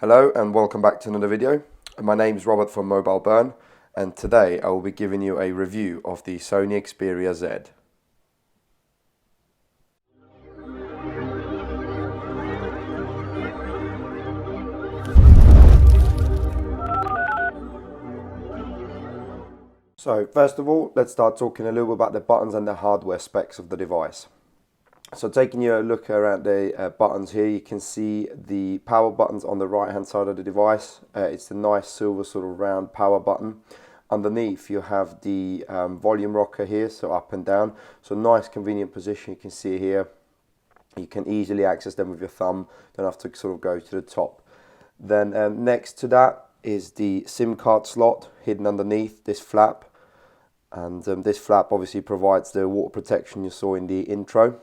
Hello and welcome back to another video. My name is Robert from mobileburn, and today I will be giving you a review of the Sony Xperia Z. So first of all, let's start talking a little bit about the buttons and the hardware specs of the device. So taking you a look around the buttons here, you can see the power buttons on the right hand side of the device. It's the nice silver sort of round power button. Underneath you have the volume rocker here, so up and down. So nice convenient position, you can see here. You can easily access them with your thumb, don't have to sort of go to the top. Then next to that is the SIM card slot hidden underneath this flap. And this flap obviously provides the water protection you saw in the intro.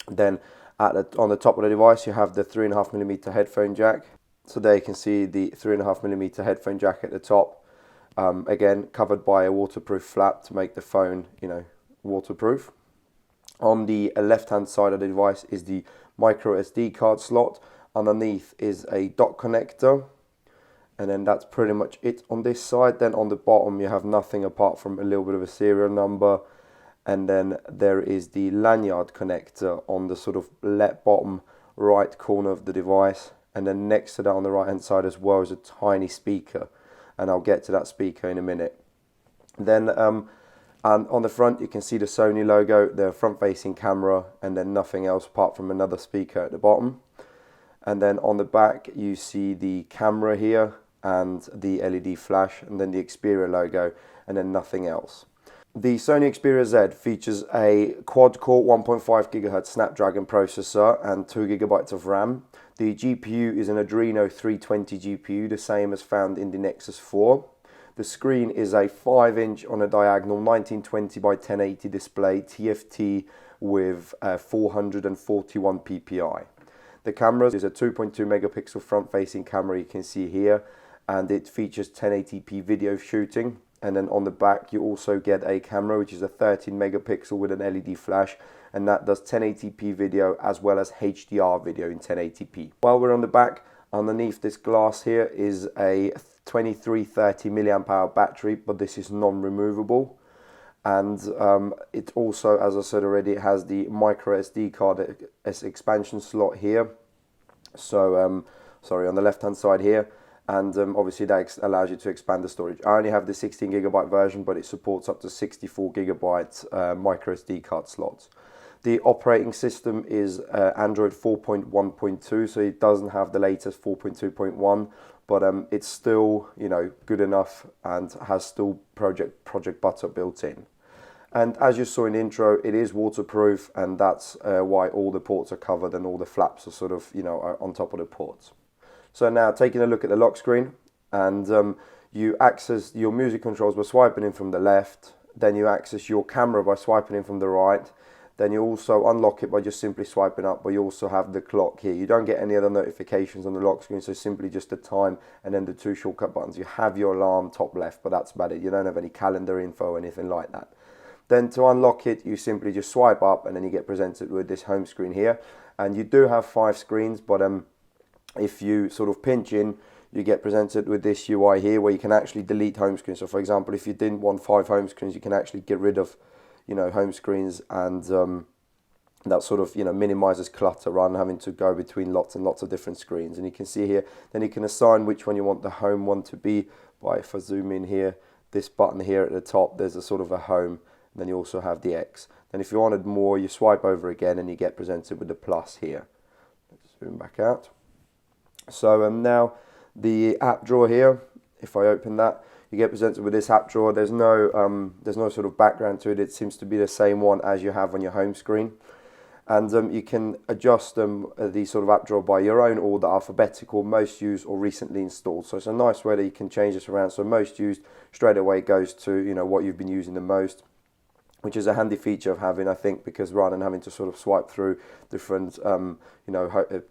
Then on the top of the device you have the 3.5mm headphone jack. So there you can see the 3.5mm headphone jack at the top. Again, covered by a waterproof flap to make the phone, waterproof. On the left hand side of the device is the micro SD card slot. Underneath is a dock connector. And then that's pretty much it on this side. Then on the bottom you have nothing apart from a little bit of a serial number. And then there is the lanyard connector on the sort of bottom right corner of the device. And then next to that on the right hand side as well is a tiny speaker. And I'll get to that speaker in a minute. Then and on the front you can see the Sony logo, the front facing camera, and then nothing else apart from another speaker at the bottom. And then on the back you see the camera here and the LED flash, and then the Xperia logo, and then nothing else. The Sony Xperia Z features a quad-core 1.5 GHz Snapdragon processor and 2 GB of RAM. The GPU is an Adreno 320 GPU, the same as found in the Nexus 4. The screen is a 5-inch on a diagonal 1920 by 1080 display TFT with 441 ppi. The camera is a 2.2 megapixel front-facing camera, you can see here, and it features 1080p video shooting. And then on the back you also get a camera which is a 13 megapixel with an LED flash, and that does 1080p video as well as HDR video in 1080p. While we're on the back, underneath this glass here is a 2330 milliamp hour battery, but this is non-removable. And it also, as I said already, has the micro SD card expansion slot here. So sorry, on the left hand side here. And obviously that allows you to expand the storage. I only have the 16 GB version, but it supports up to 64 GB micro SD card slots. The operating system is Android 4.1.2, so it doesn't have the latest 4.2.1, but it's still, good enough and has still Project Butter built in. And as you saw in the intro, it is waterproof, and that's why all the ports are covered and all the flaps are sort of, are on top of the ports. So now taking a look at the lock screen, and you access your music controls by swiping in from the left, then you access your camera by swiping in from the right, then you also unlock it by just simply swiping up, but you also have the clock here. You don't get any other notifications on the lock screen, so simply just the time and then the two shortcut buttons. You have your alarm top left, but that's about it. You don't have any calendar info or anything like that. Then to unlock it, you simply just swipe up and then you get presented with this home screen here. And you do have 5 screens, but if you sort of pinch in, you get presented with this UI here where you can actually delete home screens. So for example, if you didn't want 5 home screens, you can actually get rid of, home screens, and that sort of, minimizes clutter rather than having to go between lots and lots of different screens. And you can see here, then you can assign which one you want the home one to be by, if I zoom in here, this button here at the top, there's a sort of a home, and then you also have the X. Then if you wanted more, you swipe over again and you get presented with the plus here. Let's zoom back out. So now the app drawer here, if I open that, you get presented with this app drawer. There's no sort of background to it. It seems to be the same one as you have on your home screen. And you can adjust the sort of app drawer by your own order, alphabetical, most used or recently installed. So it's a nice way that you can change this around. So most used straight away goes to what you've been using the most, which is a handy feature of having, I think, because rather than having to sort of swipe through different,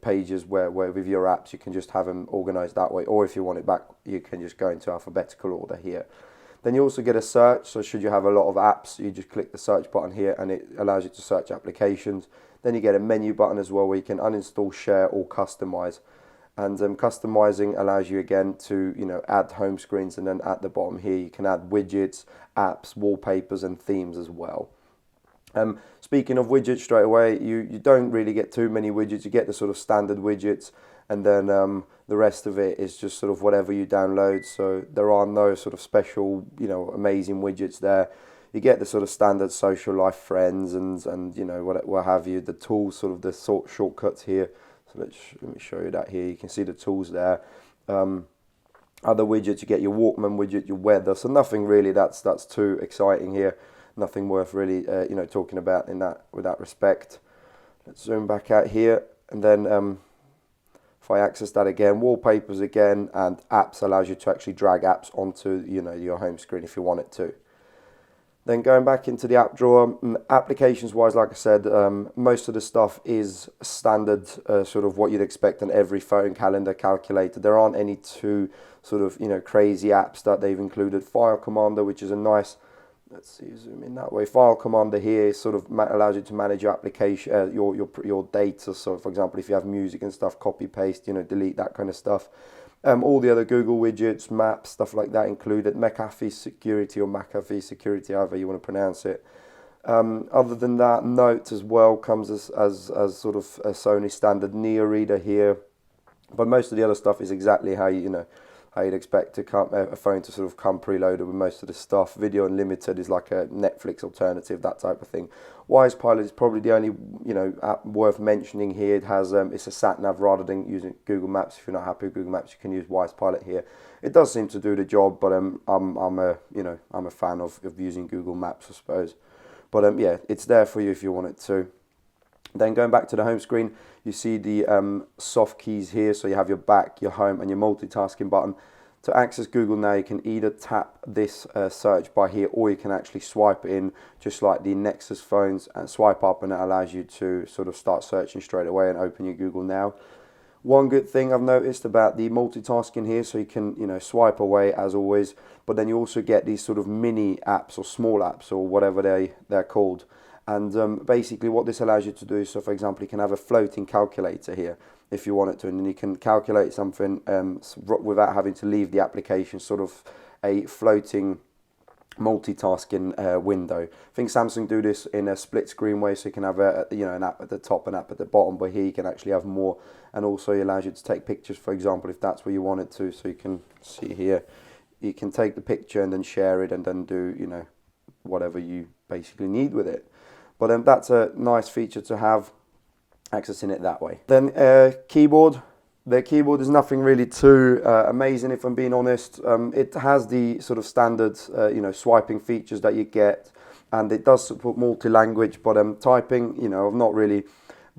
pages where with your apps, you can just have them organized that way. Or if you want it back, you can just go into alphabetical order here. Then you also get a search. So should you have a lot of apps, you just click the search button here and it allows you to search applications. Then you get a menu button as well where you can uninstall, share or customize. And customizing allows you again to, you know, add home screens, and then at the bottom here you can add widgets, apps, wallpapers and themes as well. Speaking of widgets, straight away, you don't really get too many widgets. You get the sort of standard widgets, and then the rest of it is just sort of whatever you download. So there are no sort of special, you know, amazing widgets there. You get the sort of standard social life, friends, and you know, what have you. The tools, sort of the shortcuts here. So let me show you that here. You can see the tools there. Other widgets, you get your Walkman widget, your weather. So nothing really that's too exciting here. Nothing worth really you know, talking about with that respect. Let's zoom back out here, and then if I access that again, wallpapers again, and apps allows you to actually drag apps onto, you know, your home screen if you want it to. Then going back into the app drawer, applications wise, like I said, most of the stuff is standard, sort of what you'd expect on every phone, calendar, calculator. There aren't any too sort of, you know, crazy apps that they've included. File Commander, which is a nice, let's see, zoom in that way. File Commander here sort of allows you to manage your application, your data. So for example, if you have music and stuff, copy, paste, you know, delete, that kind of stuff. All the other Google widgets, maps, stuff like that included. McAfee Security, or McAfee Security, however you want to pronounce it. Other than that, Notes as well comes as sort of a Sony standard Neo reader here. But most of the other stuff is exactly how how you'd expect a phone to sort of come preloaded with most of the stuff. Video Unlimited is like a Netflix alternative, that type of thing. Wise Pilot is probably the only, you know, app worth mentioning here. It has it's a sat nav rather than using Google Maps. If you're not happy with Google Maps, you can use Wise Pilot here. It does seem to do the job, but I'm a fan of using Google Maps, I suppose. But yeah, it's there for you if you want it to. Then going back to the home screen, you see the soft keys here. So you have your back, your home, and your multitasking button. To access Google now, you can either tap this search bar here, or you can actually swipe in, just like the Nexus phones, and swipe up, and it allows you to sort of start searching straight away and open your Google Now. One good thing I've noticed about the multitasking here, so you can, you know, swipe away as always, but then you also get these sort of mini apps or small apps or whatever they're called. And basically what this allows you to do, so for example, you can have a floating calculator here if you want it to, and then you can calculate something without having to leave the application, sort of a floating multitasking window. I think Samsung do this in a split screen way, so you can have an app at the top and app at the bottom, but here you can actually have more, and also it allows you to take pictures, for example, if that's where you want it to. So you can see here, you can take the picture and then share it, and then do, you know, whatever you basically need with it. But that's a nice feature to have, accessing it that way. Then keyboard. The keyboard is nothing really too amazing, if I'm being honest. It has the sort of standard, swiping features that you get, and it does support multi-language. But typing, you know, I've not really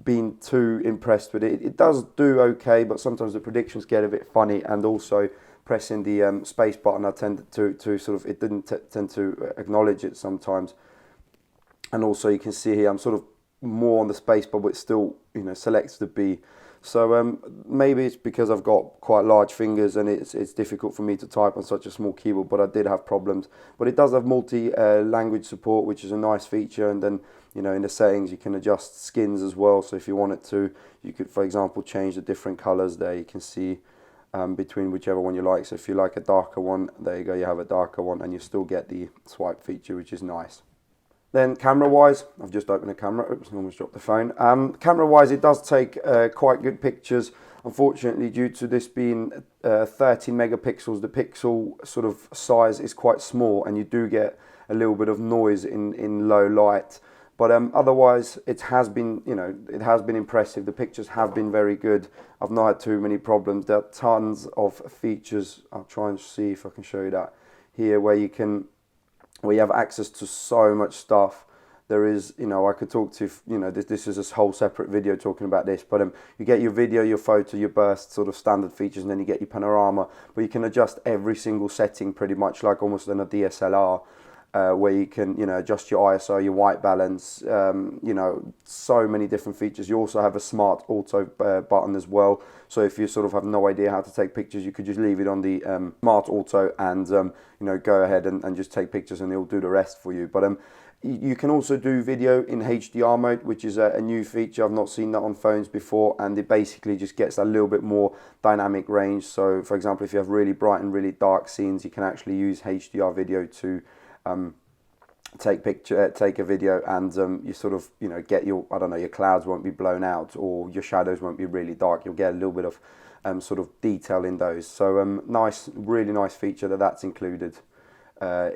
been too impressed with it. It does do okay, but sometimes the predictions get a bit funny, and also pressing the space button, I tend to sort of, it didn't tend to acknowledge it sometimes. And also you can see here I'm sort of more on the space bar, but it still, you know, selects the B. So maybe it's because I've got quite large fingers and it's difficult for me to type on such a small keyboard, but I did have problems. But it does have multi-language support, which is a nice feature. And then, you know, in the settings you can adjust skins as well. So if you wanted to, you could, for example, change the different colors there. You can see between whichever one you like. So if you like a darker one, there you go, you have a darker one, and you still get the swipe feature, which is nice. Then camera-wise, I've just opened a camera. Oops, I almost dropped the phone. Camera-wise, it does take quite good pictures. Unfortunately, due to this being 30 megapixels, the pixel sort of size is quite small, and you do get a little bit of noise in low light. But otherwise, it has been, you know, it has been impressive. The pictures have been very good. I've not had too many problems. There are tons of features. I'll try and see if I can show you that here, where you have access to so much stuff. There is, you know, I could talk to, you know, this is a whole separate video talking about this, but you get your video, your photo, your burst, sort of standard features, and then you get your panorama, but you can adjust every single setting pretty much like almost in a DSLR, where you can, you know, adjust your ISO, your white balance, you know, so many different features. You also have a smart auto button as well. So if you sort of have no idea how to take pictures, you could just leave it on the smart auto and, you know, go ahead and just take pictures, and it'll do the rest for you. But You can also do video in HDR mode, which is a new feature. I've not seen that on phones before, and it basically just gets a little bit more dynamic range. So for example, if you have really bright and really dark scenes, you can actually use HDR video to take a video, and you sort of, you know, get your, I don't know, your clouds won't be blown out, or your shadows won't be really dark. You'll get a little bit of sort of detail in those. So nice, really nice feature that's included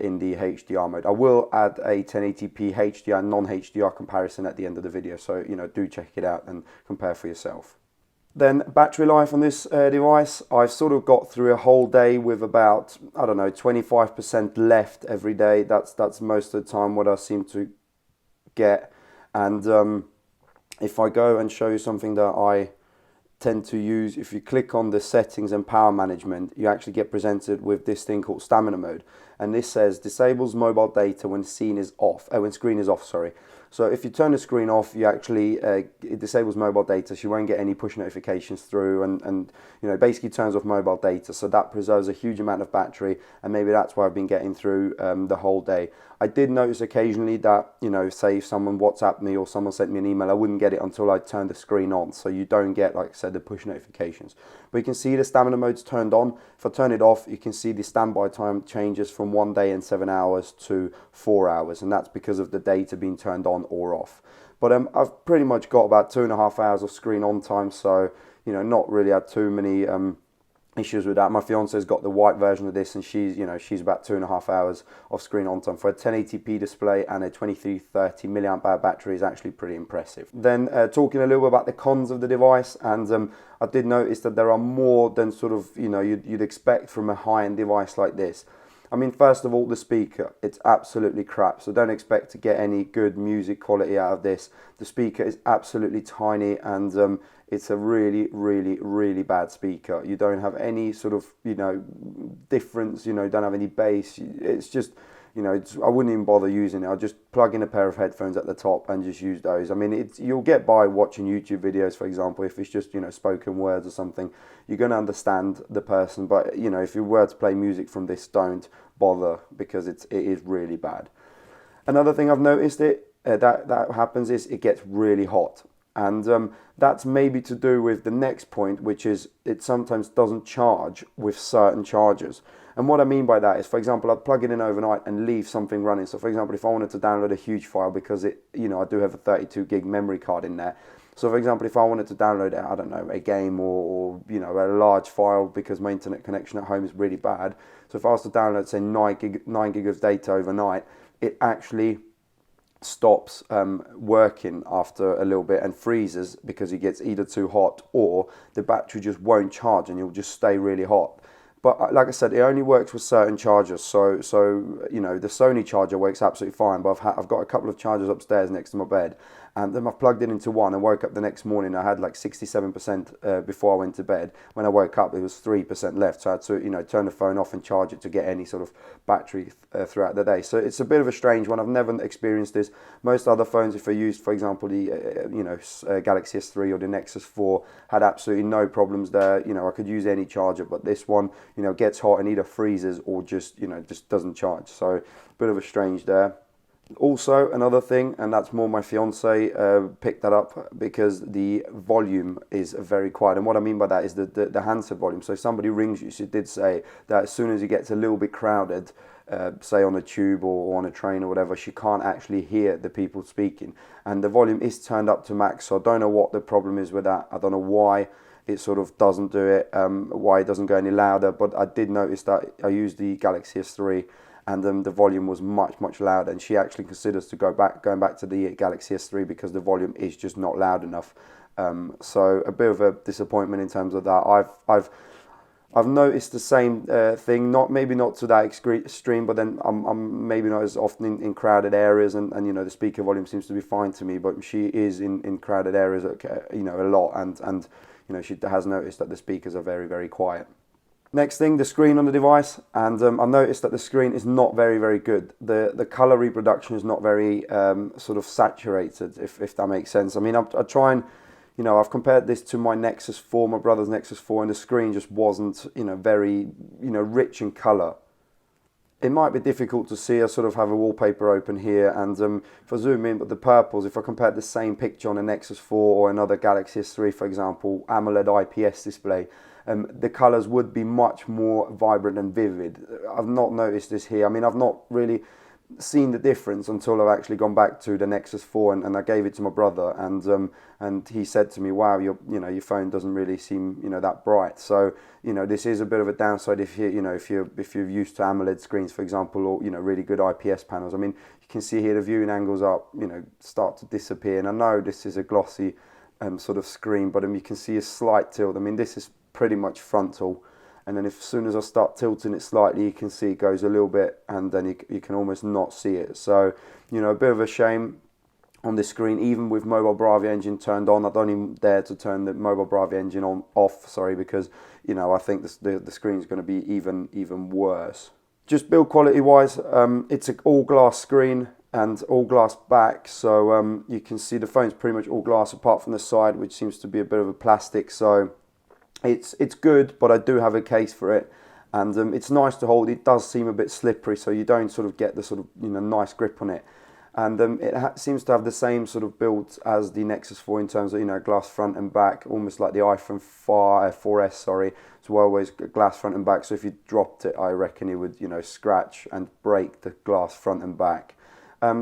in the HDR mode. I will add a 1080p HDR non-HDR comparison at the end of the video, so you know, do check it out and compare for yourself. Then battery life on this device, I've sort of got through a whole day with about, I don't know, 25% left every day. That's most of the time what I seem to get. And if I go and show you something that I tend to use, if you click on the settings and power management, you actually get presented with this thing called stamina mode, and this says disables mobile data when screen is off. Sorry. So if you turn the screen off, you actually it disables mobile data, so you won't get any push notifications through, and you know, basically turns off mobile data. So that preserves a huge amount of battery, and maybe that's why I've been getting through the whole day. I did notice occasionally that, you know, say if someone WhatsApped me or someone sent me an email, I wouldn't get it until I turned the screen on. So you don't get, like I said, the push notifications. But you can see the stamina mode's turned on. If I turn it off, you can see the standby time changes from 1 day and 7 hours to 4 hours. And that's because of the data being turned on or off. But I've pretty much got about 2.5 hours of screen on time. So, you know, not really had too many issues with that. My fiance's got the white version of this, and she's about 2.5 hours of screen on time. For a 1080p display and a 2330 milliamp hour battery is actually pretty impressive. Then talking a little bit about the cons of the device, and I did notice that there are more than sort of, you know, you'd expect from a high-end device like this. I mean, first of all, the speaker, it's absolutely crap, so don't expect to get any good music quality out of this. The speaker is absolutely tiny, and it's a really, really, really bad speaker. You don't have any sort of, you know, difference, you know, don't have any bass. It's just, you know, I wouldn't even bother using it. I'll just plug in a pair of headphones at the top and just use those. I mean, you'll get by watching YouTube videos, for example, if it's just, you know, spoken words or something. You're going to understand the person, but, you know, if you were to play music from this, don't bother, because it is really bad. Another thing I've noticed that happens is it gets really hot. And that's maybe to do with the next point, which is it sometimes doesn't charge with certain chargers. And what I mean by that is, for example, I'd plug it in overnight and leave something running. So for example, if I wanted to download a huge file, because it, you know, I do have a 32 gig memory card in there. So for example, if I wanted to download, I don't know, a game or you know, a large file, because my internet connection at home is really bad. So if I was to download, say, 9 gig of data overnight, it actually stops working after a little bit and freezes, because it gets either too hot or the battery just won't charge and you'll just stay really hot. But like I said, it only works with certain chargers. So you know, the Sony charger works absolutely fine, but I've got a couple of chargers upstairs next to my bed, and then I've plugged it into one and woke up the next morning. I had like 67% before I went to bed. When I woke up, it was 3% left. So I had to, you know, turn the phone off and charge it to get any sort of battery throughout the day. So it's a bit of a strange one. I've never experienced this. Most other phones, if I used, for example, the Galaxy S3 or the Nexus 4, had absolutely no problems there. You know, I could use any charger, but this one, you know, gets hot and either freezes or just, you know, just doesn't charge. So a bit of a strange there. Also, another thing, and that's more my fiance picked that up, because the volume is very quiet. And what I mean by that is the handset volume. So if somebody rings you, she did say that as soon as it gets a little bit crowded, say on a tube or on a train or whatever, she can't actually hear the people speaking. And the volume is turned up to max, so I don't know what the problem is with that. I don't know why it sort of doesn't do it, why it doesn't go any louder, but I did notice that I used the Galaxy S3 and the volume was much louder, and she actually considers going back to the Galaxy S3 because the volume is just not loud enough. So a bit of a disappointment in terms of that. I've noticed the same thing, maybe not to that extreme, but then I'm maybe not as often in crowded areas, and you know, the speaker volume seems to be fine to me, but she is in crowded areas, you know, a lot, and you know, she has noticed that the speakers are very quiet. Next thing, the screen on the device, and I noticed that the screen is not very good. The color reproduction is not very sort of saturated, if that makes sense. I mean, I try and, you know, I've compared this to my Nexus 4, my brother's Nexus 4, and the screen just wasn't, you know, very, you know, rich in color. It might be difficult to see. I sort of have a wallpaper open here, and if I zoom in, but the purples, if I compare the same picture on a Nexus 4 or another Galaxy S3, for example, AMOLED IPS display, the colours would be much more vibrant and vivid. I've not noticed this here. I mean, I've not really seen the difference until I've actually gone back to the Nexus 4 and I gave it to my brother, and he said to me, "Wow, your phone doesn't really seem that bright." So this is a bit of a downside if if you're used to AMOLED screens, for example, or really good IPS panels. I mean, you can see here the viewing angles are start to disappear, and I know this is a glossy sort of screen, but you can see a slight tilt. I mean, this is pretty much frontal. And then as soon as I start tilting it slightly, you can see it goes a little bit, and then you can almost not see it. So, a bit of a shame on this screen. Even with Mobile Bravia engine turned on, I don't even dare to turn the Mobile Bravia engine off, because, I think the screen is going to be even worse. Just build quality wise, it's an all glass screen and all glass back. So you can see the phone's pretty much all glass apart from the side, which seems to be a bit of a plastic. So it's good, but I do have a case for it, and it's nice to hold. It does seem a bit slippery, so you don't sort of get the sort of nice grip on it. And it seems to have the same sort of build as the Nexus 4 in terms of glass front and back, almost like the iPhone 4S. Sorry, it's always glass front and back. So if you dropped it, I reckon it would scratch and break the glass front and back.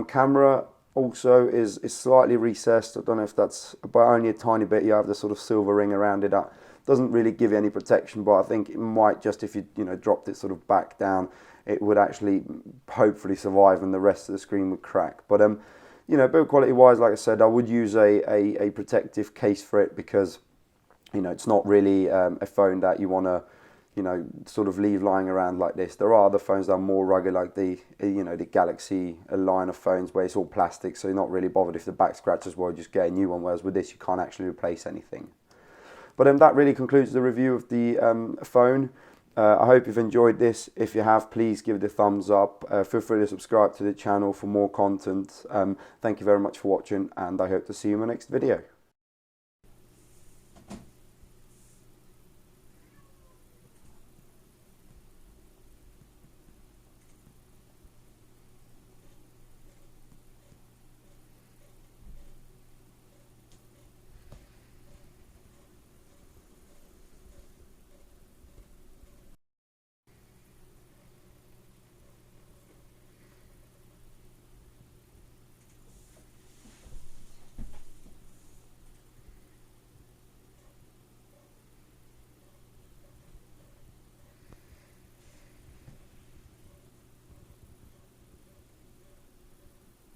Camera also is slightly recessed. I don't know if that's, but only a tiny bit. You have the sort of silver ring around it. That doesn't really give you any protection, but I think it might, just if you dropped it sort of back down, it would actually hopefully survive, and the rest of the screen would crack. But build quality wise, like I said, I would use a protective case for it, because it's not really a phone that you want to sort of leave lying around like this. There are other phones that are more rugged, like the Galaxy line of phones, where it's all plastic, so you're not really bothered if the back scratches. Well, just get a new one. Whereas with this, you can't actually replace anything. But that really concludes the review of the phone. I hope you've enjoyed this. If you have, please give it a thumbs up. Feel free to subscribe to the channel for more content. Thank you very much for watching, and I hope to see you in my next video.